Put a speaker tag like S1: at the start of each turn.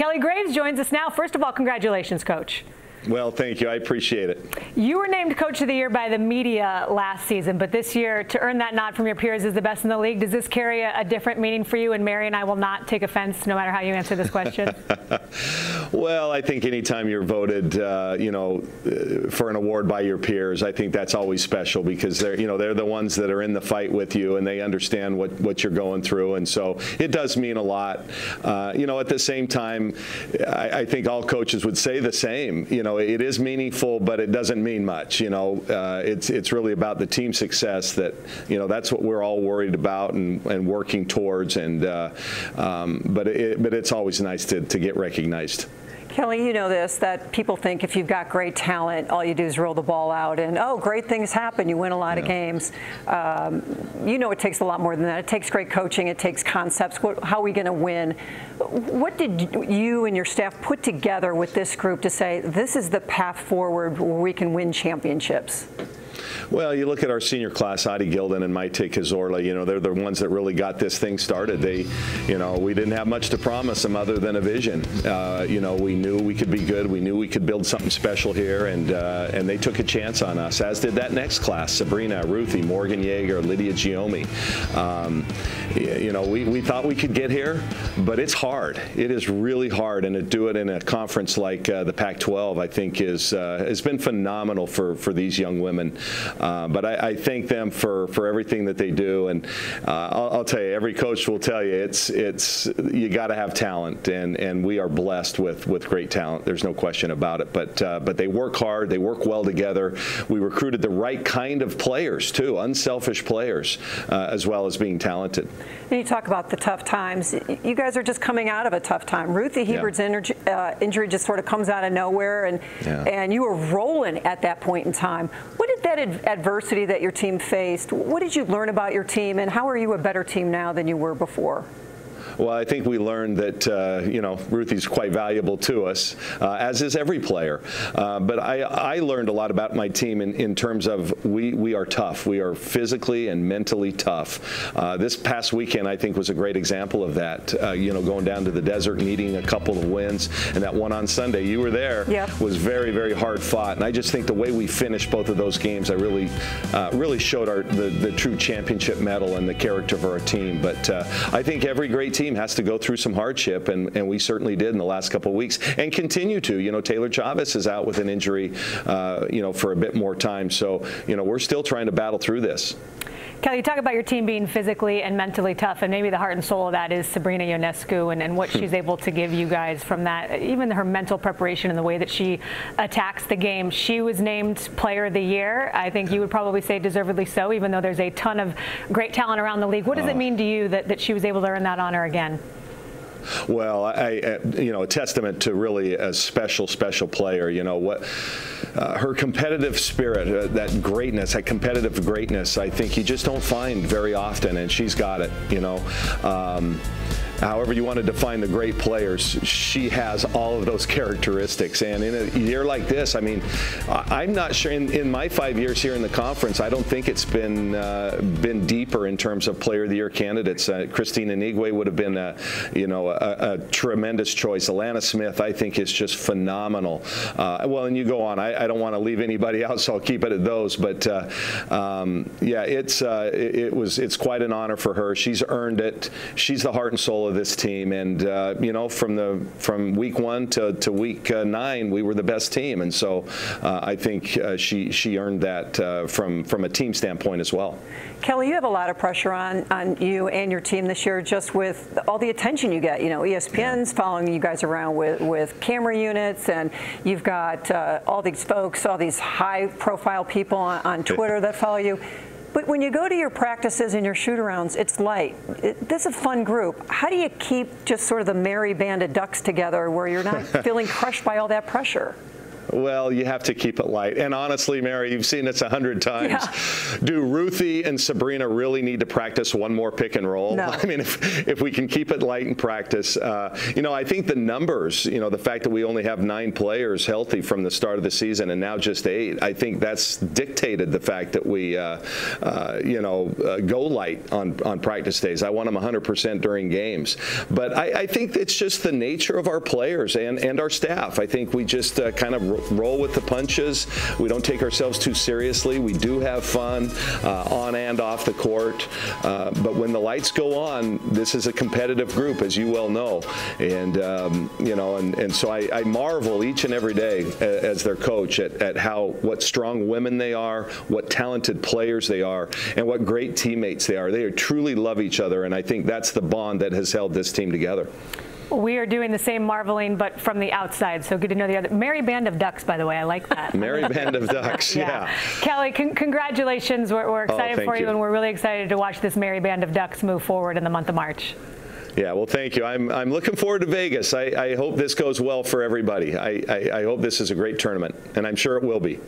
S1: Kelly Graves joins us now. First of all, congratulations, Coach.
S2: Well, thank you. I appreciate it.
S1: You were named Coach of the Year by the media last season, but this year, to earn that nod from your peers as the best in the league, does this carry a different meaning for you? And Mary and I will not take offense no matter how you answer this question.
S2: Well, I think anytime you're voted, for an award by your peers, I think that's always special because they're the ones that are in the fight with you and they understand what you're going through. And so it does mean a lot. At the same time, I think all coaches would say the same. It is meaningful, but it doesn't mean much. It's really about the team success that's what we're all worried about and working towards. But it's always nice to get recognized.
S3: Kelly, you know that people think if you've got great talent, all you do is roll the ball out and, great things happen. You win a lot of games. It takes a lot more than that. It takes great coaching. It takes concepts. How are we going to win? What did you and your staff put together with this group to say this is the path forward where we can win championships?
S2: Well, you look at our senior class, Adi Gilden and Maite Cazorla, they're the ones that really got this thing started. We didn't have much to promise them other than a vision. We knew we could be good. We knew we could build something special here, and they took a chance on us, as did that next class, Sabrina, Ruthie, Morgan Yeager, Lydia Giomi. We thought we could get here, but it's hard. It is really hard, and to do it in a conference like the Pac-12, I think has been phenomenal for these young women. But I thank them for everything that they do, and I'll tell you, every coach will tell you it's you got to have talent, and we are blessed with great talent. There's no question about it. But they work hard, they work well together. We recruited the right kind of players too, unselfish players, as well as being talented.
S3: And you talk about the tough times. You guys are just coming out of a tough time. Ruthie Hebert's injury just sort of comes out of nowhere, and you were rolling at that point in time. What did that adversity that your team faced, what did you learn about your team, and how are you a better team now than you were before?
S2: Well, I think we learned that, Ruthie's quite valuable to us, as is every player. But I learned a lot about my team in terms of we are tough. We are physically and mentally tough. This past weekend, I think, was a great example of that. Going down to the desert, needing a couple of wins, and that one on Sunday, you were there, was very, very hard fought. And I just think the way we finished both of those games, I really showed the true championship medal and the character of our team. But I think every great team has to go through some hardship, and we certainly did in the last couple of weeks and continue to. Taylor Chavez is out with an injury, for a bit more time. So, we're still trying to battle through this.
S1: Kelly, you talk about your team being physically and mentally tough, and maybe the heart and soul of that is Sabrina Ionescu and what she's able to give you guys from that, even her mental preparation and the way that she attacks the game. She was named Player of the Year. I think you would probably say deservedly so, even though there's a ton of great talent around the league. What does it mean to you that she was able to earn that honor again?
S2: Well, a testament to really a special player. Her competitive spirit, that greatness, that competitive greatness, I think you just don't find very often, and she's got it. However you want to define the great players, she has all of those characteristics. And in a year like this, I'm not sure, in my 5 years here in the conference, I don't think it's been deeper in terms of Player of the Year candidates. Christina Nigwe would have been a tremendous choice. Alana Smith, I think, is just phenomenal. Well, and you go on. I don't want to leave anybody out, so I'll keep it at those. But it's quite an honor for her. She's earned it. She's the heart and soul of this team, and from week 1 to week 9, we were the best team, and so I think she earned that from a team standpoint as well.
S3: Kelly, you have a lot of pressure on you and your team this year, just with all the attention you get. ESPN's following you guys around with camera units, and you've got all these folks, all these high-profile people on Twitter that follow you. But when you go to your practices and your shoot-arounds, it's light. This is a fun group. How do you keep just sort of the merry band of ducks together where you're not feeling crushed by all that pressure?
S2: Well, you have to keep it light. And honestly, Mary, you've seen this 100 times. Yeah. Do Ruthie and Sabrina really need to practice one more pick and roll?
S3: No.
S2: I mean, if we can keep it light in practice, I think the numbers, the fact that we only have 9 players healthy from the start of the season and now just 8, I think that's dictated the fact that we, go light on practice days. I want them 100% during games. But I think it's just the nature of our players and our staff. I think we just kind of roll with the punches. We don't take ourselves too seriously. We do have fun on and off the court. But when the lights go on, this is a competitive group, as you well know. And, and so I marvel each and every day as their coach at what strong women they are, what talented players they are, and what great teammates they are. They truly love each other, and I think that's the bond that has held this team together.
S1: We are doing the same marveling, but from the outside, so good to know the other. Merry Band of Ducks, by the way. I like that.
S2: Merry Band of Ducks, yeah.
S1: Kelly, congratulations. We're excited for you, and we're really excited to watch this Merry Band of Ducks move forward in the month of March.
S2: Yeah, well, thank you. I'm looking forward to Vegas. I hope this goes well for everybody. I hope this is a great tournament, and I'm sure it will be.